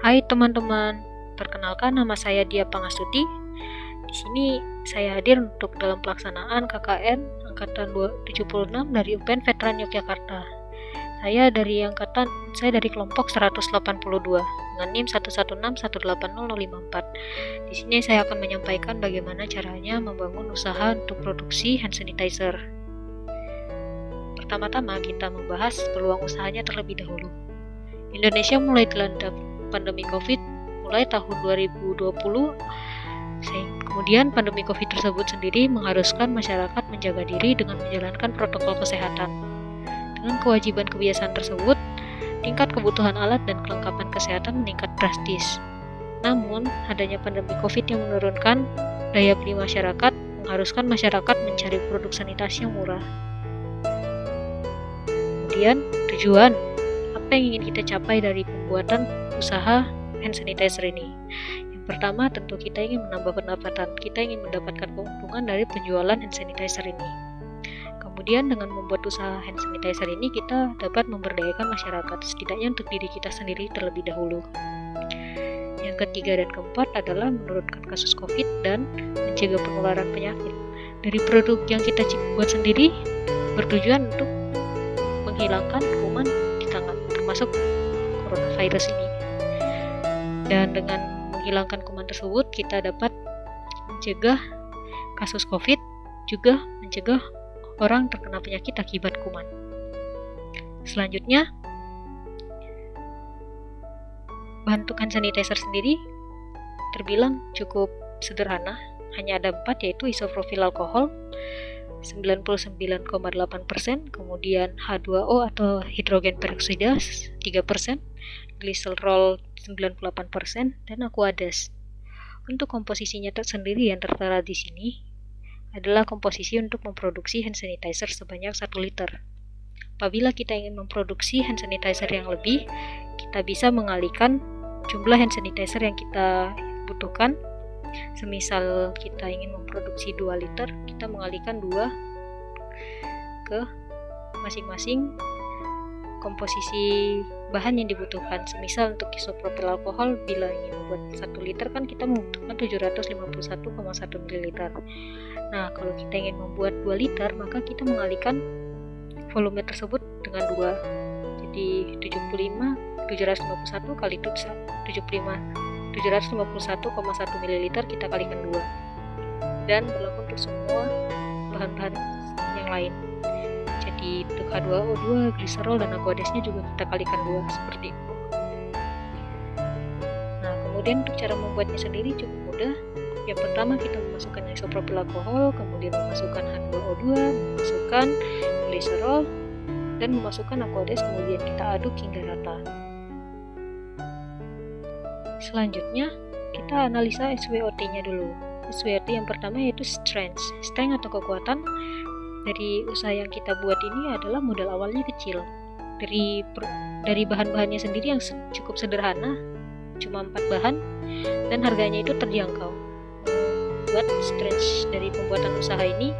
Hai teman-teman, perkenalkan nama saya Dia Pangastuti. Di sini saya hadir untuk dalam pelaksanaan KKN Angkatan 76 dari UPN Veteran Yogyakarta. Saya dari kelompok 182 dengan NIM 116180054. Di sini saya akan menyampaikan bagaimana caranya membangun usaha untuk produksi hand sanitizer. Pertama-tama kita membahas peluang usahanya terlebih dahulu. Indonesia mulai dilanda pandemi COVID mulai tahun 2020. Kemudian pandemi COVID tersebut sendiri mengharuskan masyarakat menjaga diri dengan menjalankan protokol kesehatan. Dengan kewajiban kebiasaan tersebut, tingkat kebutuhan alat dan kelengkapan kesehatan meningkat drastis. Namun, adanya pandemi COVID yang menurunkan daya beli masyarakat mengharuskan masyarakat mencari produk sanitasi yang murah. Kemudian, tujuan apa yang ingin kita capai dari pembuatan usaha hand sanitizer ini? Yang pertama, tentu kita ingin menambah pendapatan. Kita ingin mendapatkan keuntungan dari penjualan hand sanitizer ini. Kemudian dengan membuat usaha hand sanitizer ini, kita dapat memberdayakan masyarakat, setidaknya untuk diri kita sendiri terlebih dahulu. Yang ketiga dan keempat adalah menurunkan kasus COVID dan mencegah penularan penyakit. Dari produk yang kita buat sendiri bertujuan untuk menghilangkan kuman di tangan, termasuk coronavirus ini. Dan dengan menghilangkan kuman tersebut, kita dapat mencegah kasus COVID, juga mencegah orang terkena penyakit akibat kuman. Selanjutnya, bahan untuk hand sanitizer sendiri terbilang cukup sederhana, hanya ada 4, yaitu isopropil alkohol 99,8%, kemudian H2O atau hidrogen peroksida 3%, gliserol 98%, dan aqueous. Untuk komposisinya tersendiri yang tertera di sini adalah komposisi untuk memproduksi hand sanitizer sebanyak 1 liter. Apabila kita ingin memproduksi hand sanitizer yang lebih, kita bisa mengalihkan jumlah hand sanitizer yang kita butuhkan. Semisal kita ingin memproduksi 2 liter, kita mengalihkan 2 ke masing-masing komposisi bahan yang dibutuhkan. Semisal untuk isopropil alkohol, bila ingin membuat 1 liter kan kita membutuhkan 751,1 ml. Nah, kalau kita ingin membuat 2 liter, maka kita mengalihkan volume tersebut dengan 2. Jadi 751 kali 751,1 ml kita kalikan 2. Dan berlaku untuk semua bahan-bahan yang lain. Jadi untuk H2O 2, gliserol dan aqueousnya juga kita kalikan 2, seperti itu. Nah, kemudian untuk cara membuatnya sendiri cukup mudah. Yang pertama, kita memasukkan isopropil alkohol, kemudian memasukkan H2O2, memasukkan gliserol, dan memasukkan aqueous, kemudian kita aduk hingga rata. Selanjutnya, kita analisa SWOT-nya dulu. SWOT yang pertama yaitu strength atau kekuatan. Dari usaha yang kita buat ini adalah modal awalnya kecil. Dari bahan-bahannya sendiri yang cukup sederhana, cuma 4 bahan, dan harganya itu terjangkau. Buat strength dari pembuatan usaha ini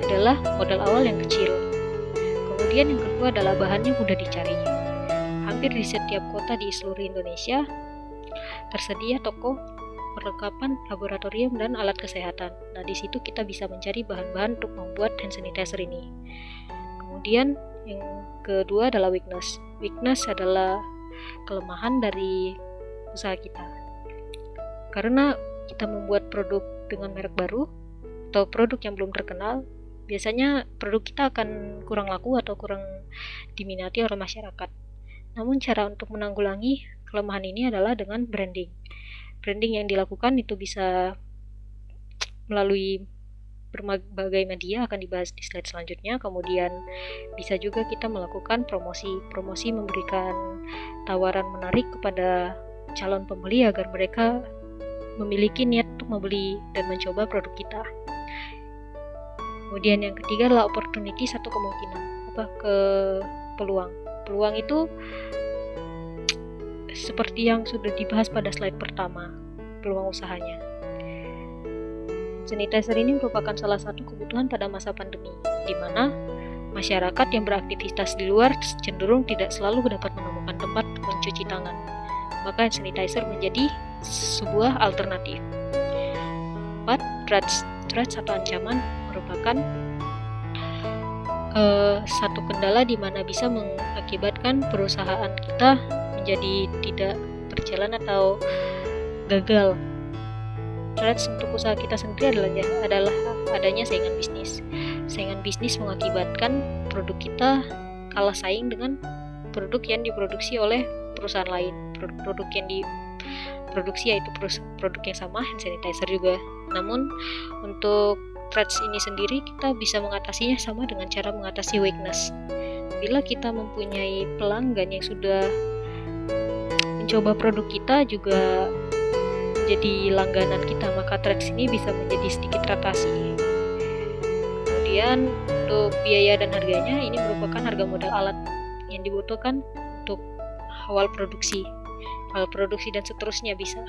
adalah modal awal yang kecil. Kemudian yang kedua adalah bahannya mudah dicari. Hampir di setiap kota di seluruh Indonesia tersedia toko perlengkapan laboratorium dan alat kesehatan. Nah, di situ kita bisa mencari bahan-bahan untuk membuat hand sanitizer ini. Kemudian yang kedua adalah weakness. Weakness adalah kelemahan dari usaha kita. Karena kita membuat produk dengan merek baru atau produk yang belum terkenal, biasanya produk kita akan kurang laku atau kurang diminati oleh masyarakat. Namun cara untuk menanggulangi kelemahan ini adalah dengan branding. Branding yang dilakukan itu bisa melalui berbagai media, akan dibahas di slide selanjutnya. Kemudian bisa juga kita melakukan promosi memberikan tawaran menarik kepada calon pembeli agar mereka memiliki niat untuk membeli dan mencoba produk kita. Kemudian yang ketiga adalah opportunity, satu kemungkinan, peluang. Peluang itu seperti yang sudah dibahas pada slide pertama, peluang usahanya. Sanitizer ini merupakan salah satu kebutuhan pada masa pandemi, di mana masyarakat yang beraktivitas di luar cenderung tidak selalu dapat menemukan tempat mencuci tangan. maka hand sanitizer menjadi sebuah alternatif. 4. Threats atau ancaman merupakan satu kendala di mana bisa mengakibatkan perusahaan kita menjadi tidak berjalan atau gagal. Threats untuk usaha kita sendiri adalah adanya saingan bisnis. Saingan bisnis mengakibatkan produk kita kalah saing dengan produk yang diproduksi oleh perusahaan lain. Produk yang diproduksi yaitu produk yang sama, hand sanitizer juga. Namun untuk threats ini sendiri kita bisa mengatasinya sama dengan cara mengatasi weakness. Bila kita mempunyai pelanggan yang sudah mencoba produk kita juga menjadi langganan kita, maka threats ini bisa menjadi sedikit teratasi. Kemudian untuk biaya dan harganya, ini merupakan harga modal alat yang dibutuhkan untuk awal produksi dan seterusnya bisa.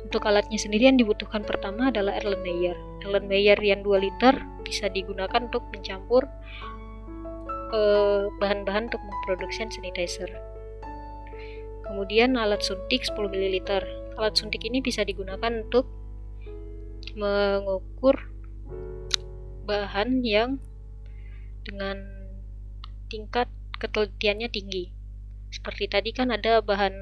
Untuk alatnya sendiri yang dibutuhkan pertama adalah Erlenmeyer. Erlenmeyer yang 2 liter bisa digunakan untuk mencampur bahan-bahan untuk memproduksi hand sanitizer. Kemudian alat suntik 10 ml. Alat suntik ini bisa digunakan untuk mengukur bahan yang dengan tingkat ketelitiannya tinggi. Seperti tadi kan ada bahan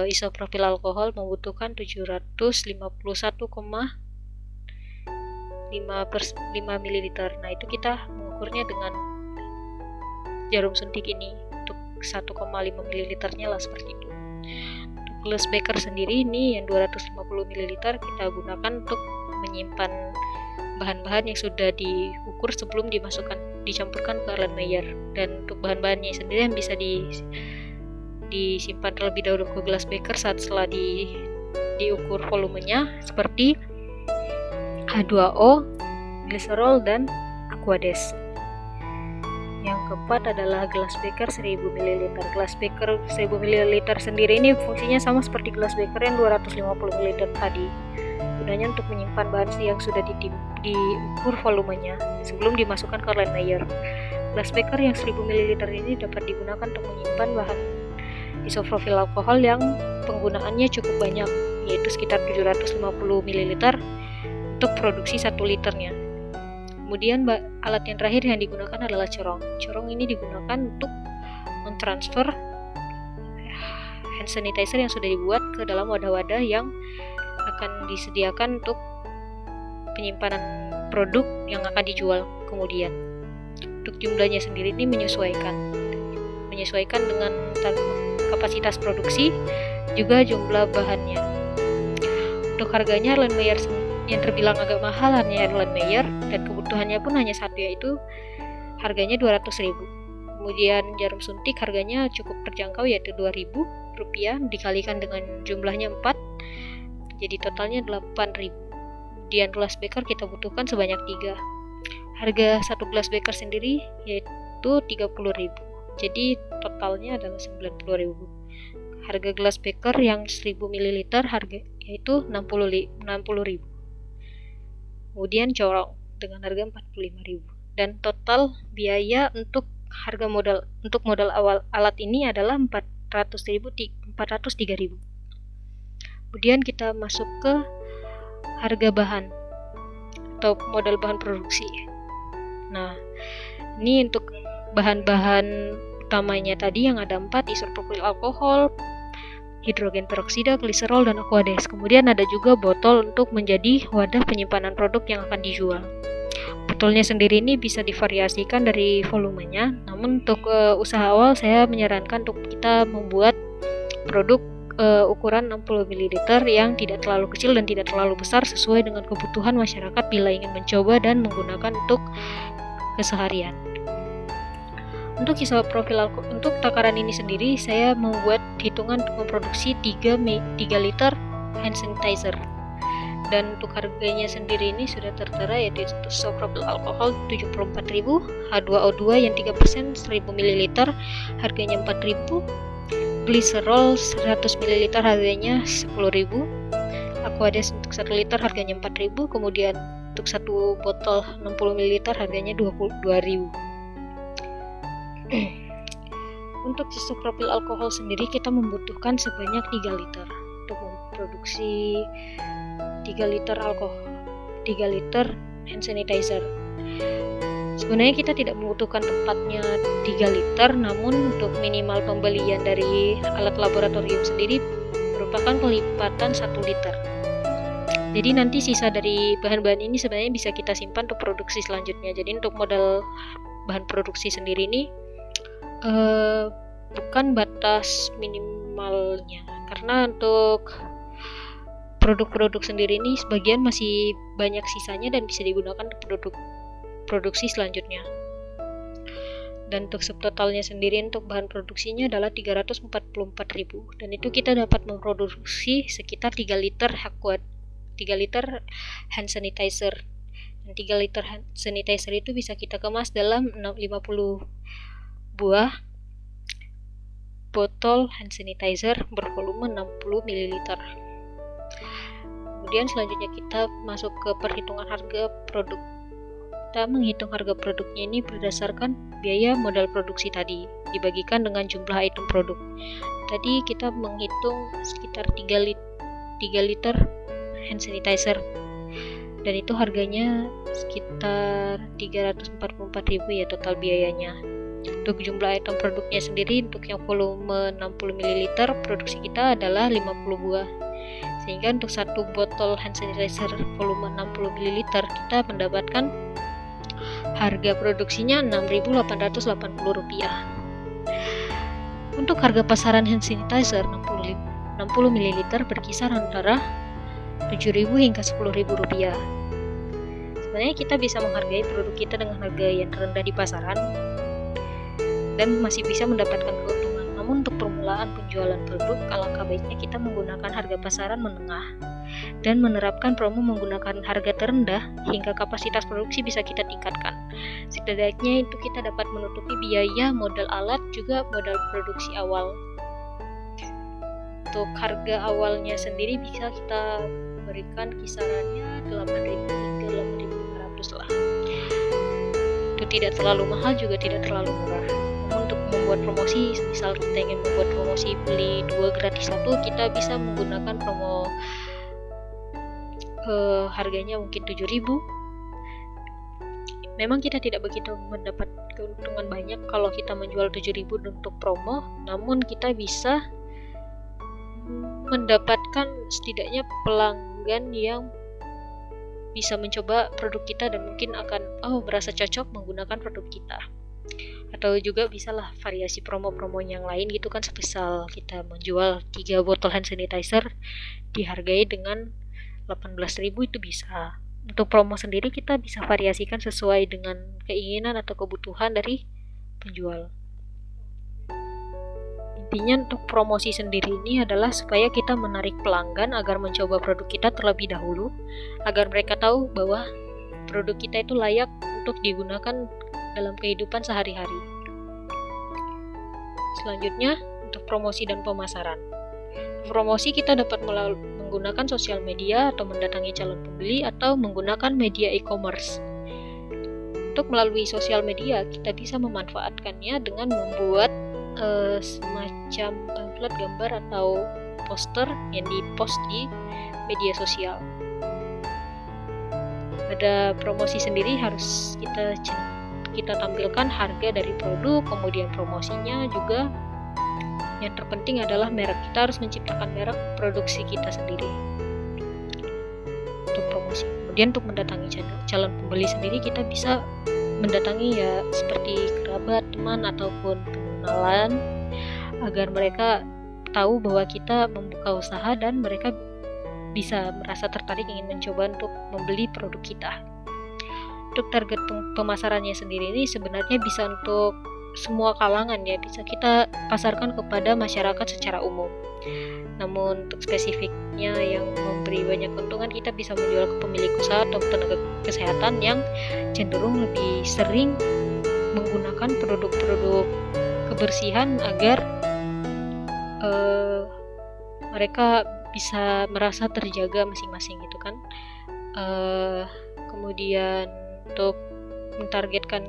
isopropil alkohol membutuhkan 721,5 ml. Nah, itu kita mengukurnya dengan jarum suntik ini untuk 1,5 ml lah, seperti itu. Untuk glass beaker sendiri ini yang 250 ml kita gunakan untuk menyimpan bahan-bahan yang sudah diukur sebelum dicampurkan ke Erlenmeyer. Dan untuk bahan-bahannya sendiri yang bisa disimpan terlebih dahulu ke glass beaker setelah diukur volumenya, seperti H2O, glycerol, dan Aquades. Yang keempat adalah glass beaker 1000 ml. Glass beaker 1000 ml sendiri ini fungsinya sama seperti glass beaker yang 250 ml tadi. Gunanya untuk menyimpan bahan yang sudah diukur volumenya sebelum dimasukkan ke Erlenmeyer. Glass beaker yang 1000 ml ini dapat digunakan untuk menyimpan bahan isopropil alkohol yang penggunaannya cukup banyak, yaitu sekitar 750 ml untuk produksi 1 liternya. Kemudian alat yang terakhir yang digunakan adalah corong. Corong ini digunakan untuk mentransfer hand sanitizer yang sudah dibuat ke dalam wadah-wadah yang akan disediakan untuk penyimpanan produk yang akan dijual kemudian. Untuk jumlahnya sendiri ini menyesuaikan dengan kapasitas produksi juga jumlah bahannya. Untuk harganya Erlenmeyer yang terbilang agak mahal hanya Erlenmeyer, dan kebutuhannya pun hanya satu, yaitu harganya 200.000. Kemudian jarum suntik harganya cukup terjangkau, yaitu Rp2.000 dikalikan dengan jumlahnya 4, jadi totalnya 8.000. Kemudian glass beaker kita butuhkan sebanyak 3. Harga satu glass beaker sendiri yaitu 30.000. Jadi totalnya adalah 90.000. Harga glass beaker yang 1000 ml harga yaitu 60.000. Kemudian corong dengan harga 45.000. Dan total biaya untuk modal awal alat ini adalah 403.000. Kemudian kita masuk ke harga bahan atau modal bahan produksi. Nah, ini untuk bahan-bahan utamanya tadi yang ada 4, isopropil alkohol, hidrogen peroksida, gliserol, dan Aquades. Kemudian ada juga botol untuk menjadi wadah penyimpanan produk yang akan dijual. Botolnya sendiri ini bisa divariasikan dari volumenya, namun untuk usaha awal saya menyarankan untuk kita membuat produk ukuran 60 ml yang tidak terlalu kecil dan tidak terlalu besar, sesuai dengan kebutuhan masyarakat bila ingin mencoba dan menggunakan untuk keseharian. Untuk isopropil alkohol, untuk takaran ini sendiri saya membuat hitungan untuk memproduksi 3 liter hand sanitizer. Dan untuk harganya sendiri ini sudah tertera, yaitu isopropil alkohol 74.000, H2O2 yang 3% 1000 ml harganya 4.000, glycerol 100 ml harganya 10.000, Aquades untuk 1 liter harganya 4.000, kemudian untuk satu botol 60 ml harganya 22.000. Untuk isopropil alkohol sendiri kita membutuhkan sebanyak 3 liter untuk memproduksi 3 liter alkohol, 3 liter hand sanitizer. Sebenarnya kita tidak membutuhkan tepatnya 3 liter, namun untuk minimal pembelian dari alat laboratorium sendiri merupakan pelipatan 1 liter. Jadi nanti sisa dari bahan-bahan ini sebenarnya bisa kita simpan untuk produksi selanjutnya. Jadi untuk modal bahan produksi sendiri ini bukan batas minimalnya, karena untuk produk-produk sendiri ini sebagian masih banyak sisanya dan bisa digunakan untuk produksi selanjutnya. Dan untuk subtotalnya sendiri untuk bahan produksinya adalah 344.000, dan itu kita dapat memproduksi sekitar 3 liter hand sanitizer. Dan 3 liter hand sanitizer itu bisa kita kemas dalam 50 buah botol hand sanitizer bervolume 60 ml. Kemudian selanjutnya kita masuk ke perhitungan harga produk. Kita menghitung harga produknya ini berdasarkan biaya modal produksi tadi dibagikan dengan jumlah item produk. Tadi kita menghitung sekitar 3 liter hand sanitizer, dan itu harganya sekitar 344.000 ya total biayanya. Untuk jumlah item produknya sendiri, untuk yang volume 60 ml produksi kita adalah 50 buah, sehingga untuk satu botol hand sanitizer volume 60 ml kita mendapatkan harga produksinya Rp6.880. Untuk harga pasaran hand sanitizer 60 ml berkisar antara Rp7.000 hingga Rp10.000. Sebenarnya kita bisa menghargai produk kita dengan harga yang rendah di pasaran dan masih bisa mendapatkan keuntungan. Namun untuk permulaan penjualan produk, alangkah baiknya kita menggunakan harga pasaran menengah dan menerapkan promo menggunakan harga terendah hingga kapasitas produksi bisa kita tingkatkan. Setidaknya itu kita dapat menutupi biaya modal alat juga modal produksi awal. Untuk harga awalnya sendiri bisa kita berikan kisarannya 8.000 hingga 8.500 lah. Itu tidak terlalu mahal juga tidak terlalu murah. Untuk membuat promosi, misal kita ingin membuat promosi beli 2 gratis 1, kita bisa menggunakan promo harganya mungkin 7.000. Memang kita tidak begitu mendapat keuntungan banyak kalau kita menjual 7.000 untuk promo, namun kita bisa mendapatkan setidaknya pelanggan yang bisa mencoba produk kita dan mungkin akan merasa cocok menggunakan produk kita. Atau juga bisalah variasi promo-promo yang lain gitu kan, semisal kita menjual 3 botol hand sanitizer dihargai dengan 18.000, itu bisa. Untuk promo sendiri kita bisa variasikan sesuai dengan keinginan atau kebutuhan dari penjual. Intinya untuk promosi sendiri ini adalah supaya kita menarik pelanggan agar mencoba produk kita terlebih dahulu, agar mereka tahu bahwa produk kita itu layak untuk digunakan dalam kehidupan sehari-hari. Selanjutnya untuk promosi dan pemasaran. Promosi kita dapat menggunakan sosial media atau mendatangi calon pembeli atau menggunakan media e-commerce. Untuk melalui sosial media kita bisa memanfaatkannya dengan membuat semacam pamflet gambar atau poster yang dipost di media sosial. Pada promosi sendiri harus kita tampilkan harga dari produk, kemudian promosinya juga. Yang terpenting adalah merek. Kita harus menciptakan merek produksi kita sendiri untuk promosi. Kemudian untuk mendatangi calon pembeli sendiri kita bisa mendatangi ya seperti kerabat, teman ataupun kenalan, agar mereka tahu bahwa kita membuka usaha dan mereka bisa merasa tertarik ingin mencoba untuk membeli produk kita. Untuk target pemasarannya sendiri ini sebenarnya bisa untuk semua kalangan ya, bisa kita pasarkan kepada masyarakat secara umum. Namun untuk spesifiknya yang memberi banyak keuntungan, kita bisa menjual ke pemilik usaha atau tenaga kesehatan yang cenderung lebih sering menggunakan produk-produk kebersihan agar mereka bisa merasa terjaga masing-masing gitu kan. Kemudian untuk mentargetkan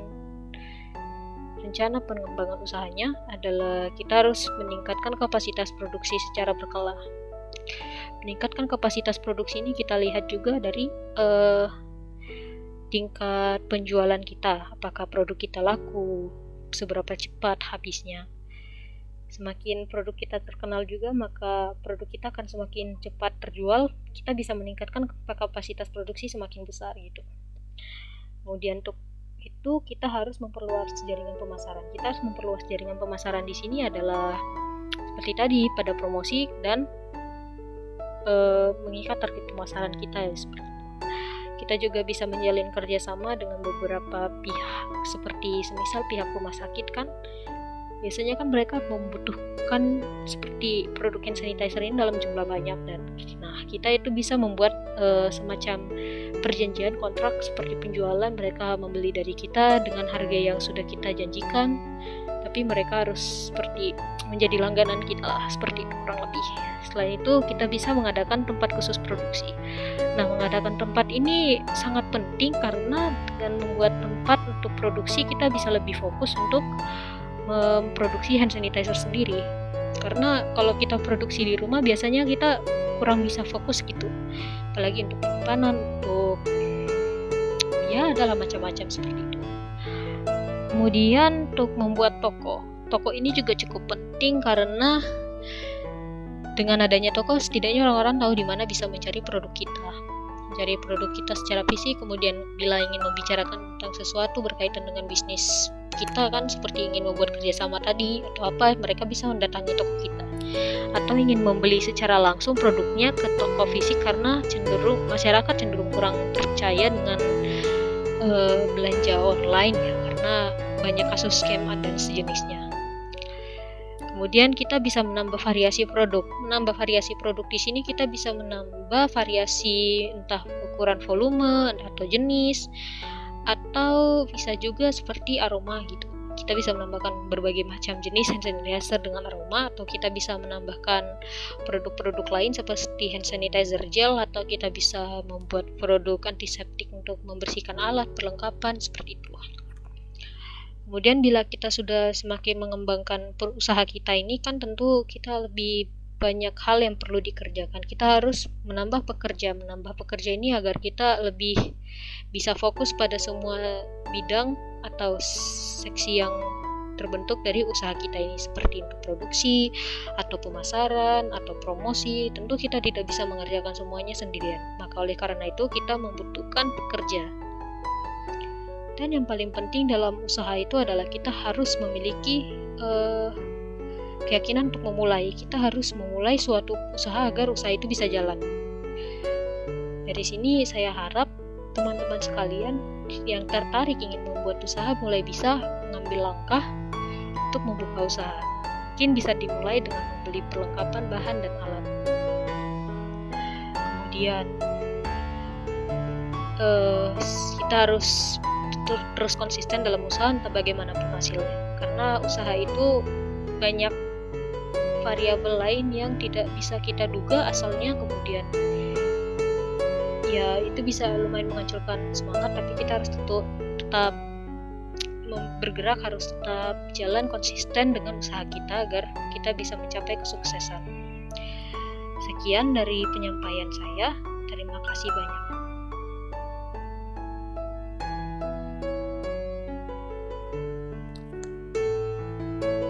rencana pengembangan usahanya adalah kita harus meningkatkan kapasitas produksi secara berkala. Meningkatkan kapasitas produksi ini kita lihat juga dari tingkat penjualan kita, apakah produk kita laku, seberapa cepat habisnya. Semakin produk kita terkenal juga, maka produk kita akan semakin cepat terjual. Kita bisa meningkatkan kapasitas produksi semakin besar gitu. Kemudian untuk itu kita harus memperluas jaringan pemasaran. Kita harus memperluas jaringan pemasaran di sini adalah seperti tadi pada promosi dan mengikat target pemasaran kita ya, seperti itu. Kita juga bisa menjalin kerjasama dengan beberapa pihak seperti semisal pihak rumah sakit kan. Biasanya kan mereka membutuhkan seperti produk hand sanitizer ini dalam jumlah banyak, dan kita itu bisa membuat semacam perjanjian kontrak seperti penjualan. Mereka membeli dari kita dengan harga yang sudah kita janjikan, tapi mereka harus seperti menjadi langganan kita lah, seperti itu kurang lebih. Selain itu kita bisa mengadakan tempat khusus produksi. Mengadakan tempat ini sangat penting karena dengan membuat tempat untuk produksi kita bisa lebih fokus untuk memproduksi hand sanitizer sendiri. Karena kalau kita produksi di rumah biasanya kita kurang bisa fokus gitu, apalagi untuk penyimpanan, untuk ya adalah macam-macam seperti itu. Kemudian untuk membuat toko ini juga cukup penting karena dengan adanya toko setidaknya orang-orang tahu di mana bisa mencari produk kita secara fisik. Kemudian bila ingin membicarakan tentang sesuatu berkaitan dengan bisnis kita kan, seperti ingin membuat kerjasama tadi atau apa, mereka bisa mendatangi toko kita, atau ingin membeli secara langsung produknya ke toko fisik karena masyarakat cenderung kurang percaya dengan belanja online ya, karena banyak kasus scam dan sejenisnya. Kemudian kita bisa menambah variasi produk. Di sini kita bisa menambah variasi entah ukuran volume atau jenis, atau bisa juga seperti aroma gitu. Kita bisa menambahkan berbagai macam jenis hand sanitizer dengan aroma, atau kita bisa menambahkan produk-produk lain seperti hand sanitizer gel, atau kita bisa membuat produk antiseptik untuk membersihkan alat, perlengkapan seperti itu. Kemudian bila kita sudah semakin mengembangkan usaha kita ini kan tentu kita lebih banyak hal yang perlu dikerjakan. Kita harus menambah pekerja ini agar kita lebih bisa fokus pada semua bidang atau seksi yang terbentuk dari usaha kita ini, seperti produksi atau pemasaran atau promosi. Tentu kita tidak bisa mengerjakan semuanya sendirian, maka oleh karena itu kita membutuhkan pekerja. Dan yang paling penting dalam usaha itu adalah kita harus memiliki keyakinan untuk memulai. Kita harus memulai suatu usaha agar usaha itu bisa jalan. Dari sini saya harap teman-teman sekalian yang tertarik ingin membuat usaha mulai bisa mengambil langkah untuk membuka usaha. Mungkin bisa dimulai dengan membeli perlengkapan bahan dan alat. Kemudian kita harus terus konsisten dalam usaha entah bagaimanapun hasilnya, karena usaha itu banyak variabel lain yang tidak bisa kita duga asalnya. Kemudian ya itu bisa lumayan menghancurkan semangat, tapi kita harus tetap bergerak, harus tetap jalan konsisten dengan usaha kita agar kita bisa mencapai kesuksesan. Sekian dari penyampaian saya, terima kasih banyak.